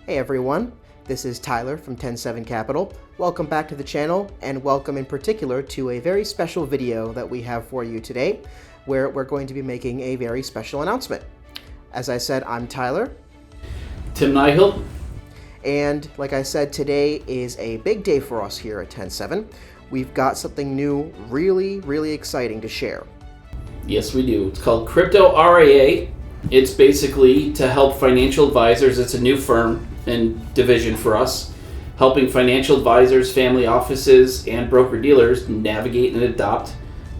Hey everyone, this is Tyler from tensevencapital. Welcome back to the channel, and welcome in particular to a very special video that we have for you today, where we're going to be making a very special announcement. As I said, I'm Tyler. Timnihill. And like I said, today is a big day for us here at Ten7. We've got something new, really exciting to share. Yes, we do. It's called CryptoRIA. It's basically to help financial advisors. It's a new firm and division for us, helping financial advisors, family offices, and broker-dealers navigate and adopt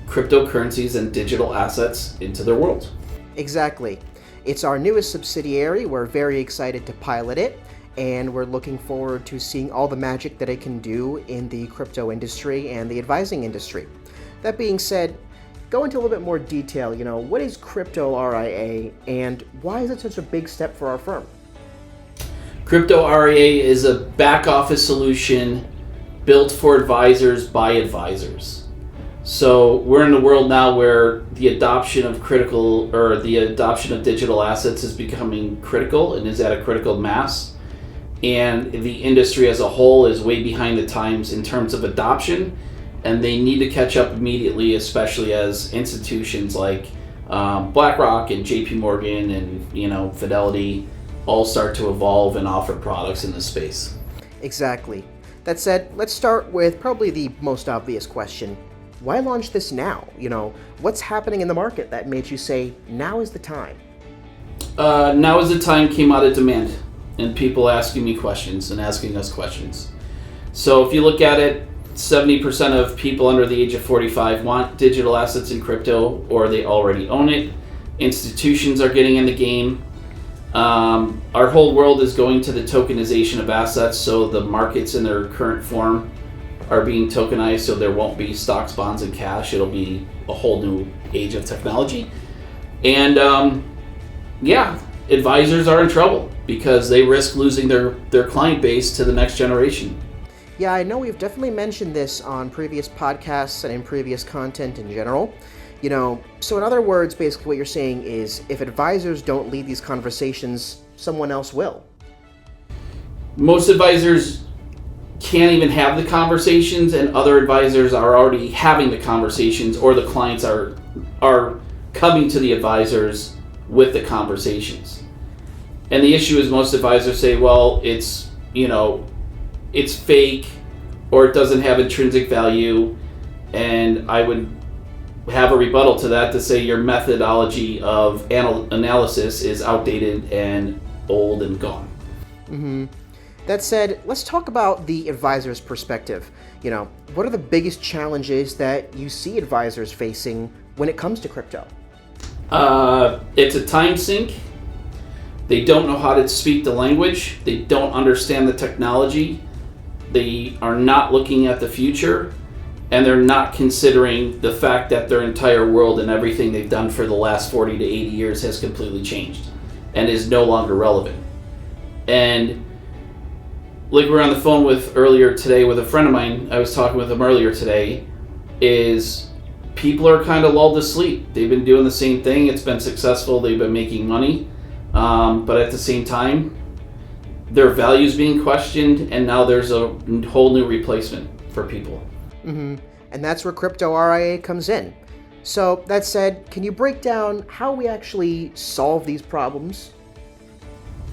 cryptocurrencies and digital assets into their world. Exactly. It's our newest subsidiary. We're very excited to pilot it, and we're looking forward to seeing all the magic that it can do in the crypto industry and the advising industry. That being said, go into a little bit more detail. What is CryptoRIA and why is it such a big step for our firm? CryptoRIA is a back office solution built for advisors by advisors. So we're in a world now where the adoption of digital assets is becoming critical and is at a critical mass. And the industry as a whole is way behind the times in terms of adoption, and they need to catch up immediately, especially as institutions like BlackRock and JP Morgan and Fidelity all start to evolve and offer products in this space. Exactly. That said, let's start with probably the most obvious question. Why launch this now? What's happening in the market that made you say, now is the time? Now is the time came out of demand, and people asking me questions and asking us questions. So if you look at it, 70% of people under the age of 45 want digital assets in crypto, or they already own it. Institutions are getting in the game. Our whole world is going to the tokenization of assets, so the markets in their current form are being tokenized, so there won't be stocks, bonds, and cash. It'll be a whole new age of technology. And advisors are in trouble because they risk losing their client base to the next generation. Yeah, I know we've definitely mentioned this on previous podcasts and in previous content in general. So in other words, basically what you're saying is if advisors don't lead these conversations, someone else will. Most advisors can't even have the conversations, and other advisors are already having the conversations, or the clients are coming to the advisors with the conversations. And the issue is most advisors say, well, it's fake, or it doesn't have intrinsic value, and I would have a rebuttal to that to say your methodology of analysis is outdated and old and gone. That said, let's talk about the advisor's perspective. What are the biggest challenges that you see advisors facing when it comes to crypto? It's a time sink. They don't know how to speak the language. They don't understand the technology. They are not looking at the future, and they're not considering the fact that their entire world and everything they've done for the last 40 to 80 years has completely changed and is no longer relevant. And like we were on the phone with earlier today with a friend of mine, I was talking with him earlier today, is people are kind of lulled to sleep. They've been doing the same thing. It's been successful. They've been making money. But at the same time, their values being questioned, and now there's a whole new replacement for people. And that's where CryptoRIA comes in. So that said, can you break down how we actually solve these problems?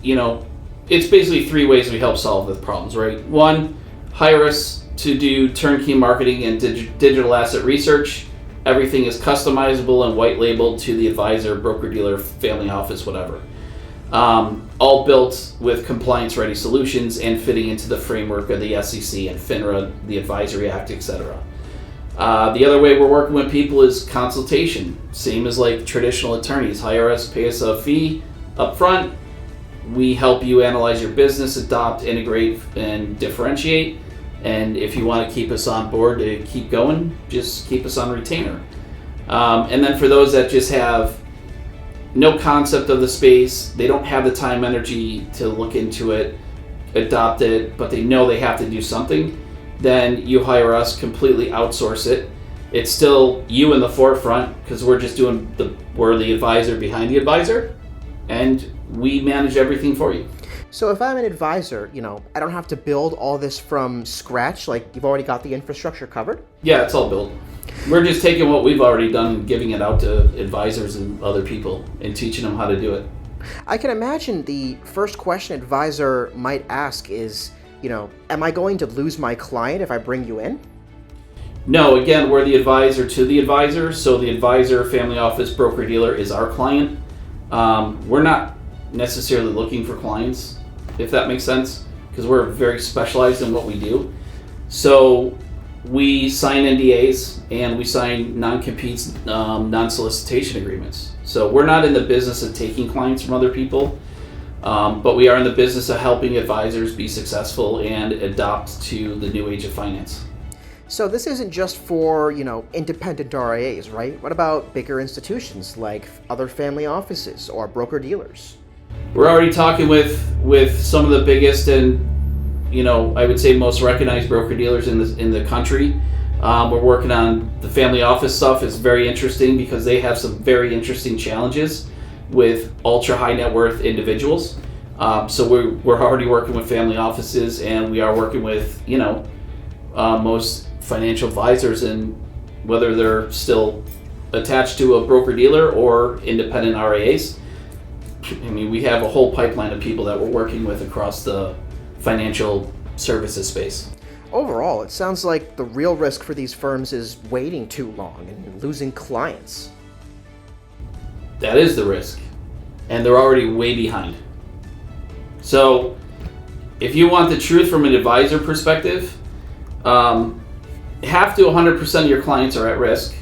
It's basically three ways we help solve the problems, right? One, hire us to do turnkey marketing and digital asset research. Everything is customizable and white labeled to the advisor, broker-dealer, family office, whatever. All built with compliance-ready solutions and fitting into the framework of the SEC and FINRA, the Advisory Act, etc. The other way we're working with people is consultation. Same as like traditional attorneys. Hire us, pay us a fee up front. We help you analyze your business, adopt, integrate, and differentiate. And if you want to keep us on board to keep going, just keep us on retainer. And then for those that just have no concept of the space, they don't have the time, energy to look into it, adopt it, but they know they have to do something, then you hire us, completely outsource it. It's still you in the forefront because we're just we're the advisor behind the advisor, and we manage everything for you. So if I'm an advisor, I don't have to build all this from scratch, like you've already got the infrastructure covered? Yeah, it's all built. We're just taking what we've already done and giving it out to advisors and other people and teaching them how to do it. I can imagine the first question advisor might ask is, am I going to lose my client if I bring you in? No, again, we're the advisor to the advisor. So the advisor, family office, broker dealer is our client. We're not necessarily looking for clients, if that makes sense, because we're very specialized in what we do. So we sign NDAs and we sign non-competes, non-solicitation agreements. So we're not in the business of taking clients from other people, but we are in the business of helping advisors be successful and adopt to the new age of finance. So this isn't just for, independent RIAs, right? What about bigger institutions like other family offices or broker dealers? We're already talking with some of the biggest and, I would say most recognized broker dealers in the country. We're working on the family office stuff. It's very interesting because they have some very interesting challenges with ultra high net worth individuals. So we're already working with family offices, and we are working with, most financial advisors, and whether they're still attached to a broker dealer or independent RIAs. I mean, we have a whole pipeline of people that we're working with across the financial services space. Overall, it sounds like the real risk for these firms is waiting too long and losing clients. That is the risk, and they're already way behind. So if you want the truth from an advisor perspective, half to 100% of your clients are at risk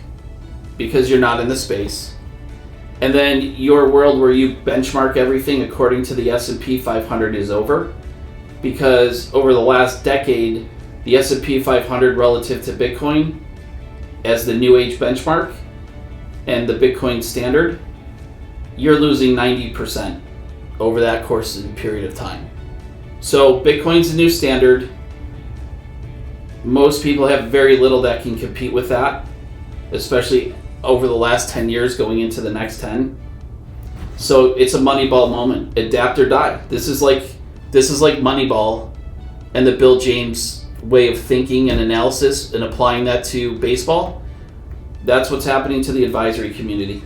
because you're not in the space. And then your world where you benchmark everything according to the S&P 500 is over, because over the last decade, the S&P 500 relative to Bitcoin as the new age benchmark and the Bitcoin standard, you're losing 90% over that course and period of time. So Bitcoin's the new standard. Most people have very little that can compete with that, especially over the last 10 years going into the next 10. So it's a Moneyball moment. Adapt or die. This is like Moneyball and the Bill James way of thinking and analysis and applying that to baseball. That's what's happening to the advisory community.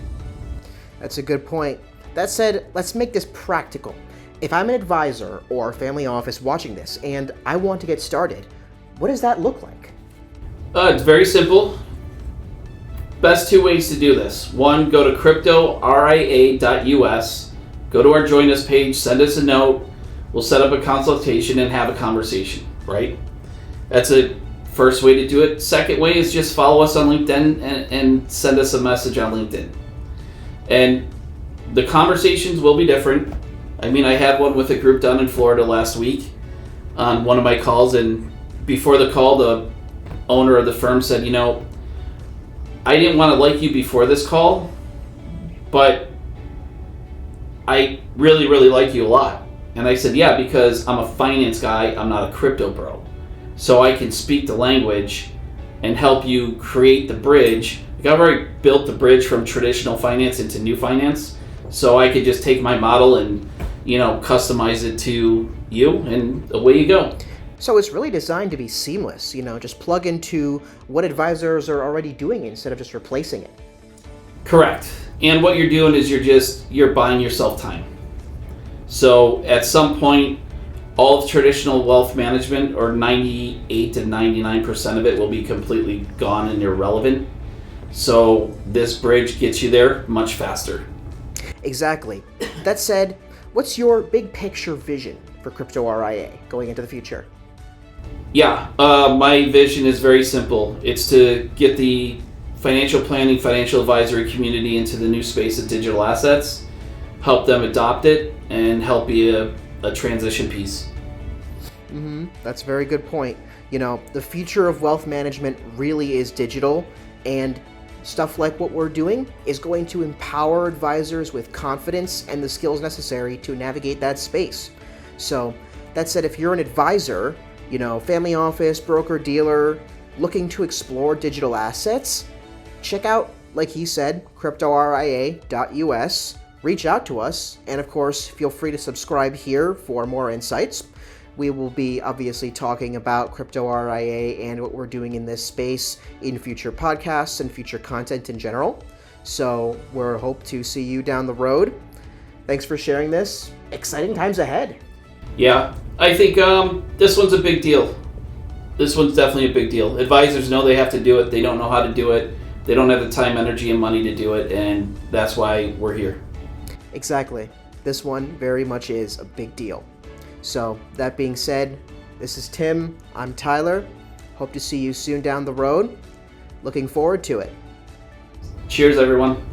That's a good point. That said, let's make this practical. If I'm an advisor or family office watching this and I want to get started, what does that look like? It's very simple. Best two ways to do this. One, go to CryptoRIA.us, go to our Join Us page, send us a note, we'll set up a consultation and have a conversation, right? That's a first way to do it. Second way is just follow us on LinkedIn and send us a message on LinkedIn. And the conversations will be different. I mean, I had one with a group down in Florida last week on one of my calls, and before the call, the owner of the firm said, I didn't want to like you before this call, but I really, really like you a lot. And I said, yeah, because I'm a finance guy, I'm not a crypto bro. So I can speak the language and help you create the bridge. Like, I've already built the bridge from traditional finance into new finance. So I could just take my model and, customize it to you, and away you go. So it's really designed to be seamless, just plug into what advisors are already doing instead of just replacing it. Correct. And what you're doing is you're buying yourself time. So at some point, all of traditional wealth management, or 98 to 99% of it, will be completely gone and irrelevant. So this bridge gets you there much faster. Exactly. That said, what's your big picture vision for CryptoRIA going into the future? Yeah, my vision is very simple. It's to get the financial planning, financial advisory community into the new space of digital assets, help them adopt it, and help be a transition piece. That's a very good point. The future of wealth management really is digital, and stuff like what we're doing is going to empower advisors with confidence and the skills necessary to navigate that space. So that said, if you're an advisor, family office, broker, dealer, looking to explore digital assets, check out, like he said, CryptoRIA.us. reach out to us. And of course, feel free to subscribe here for more insights. We will be obviously talking about CryptoRIA and what we're doing in this space in future podcasts and future content in general. So we're hope to see you down the road. Thanks for sharing this. Exciting times ahead. Yeah, I think this one's a big deal. This one's definitely a big deal. Advisors know they have to do it. They don't know how to do it. They don't have the time, energy, and money to do it, and that's why we're here. Exactly. This one very much is a big deal. So, that being said, this is Tim. I'm Tyler. Hope to see you soon down the road. Looking forward to it. Cheers, everyone.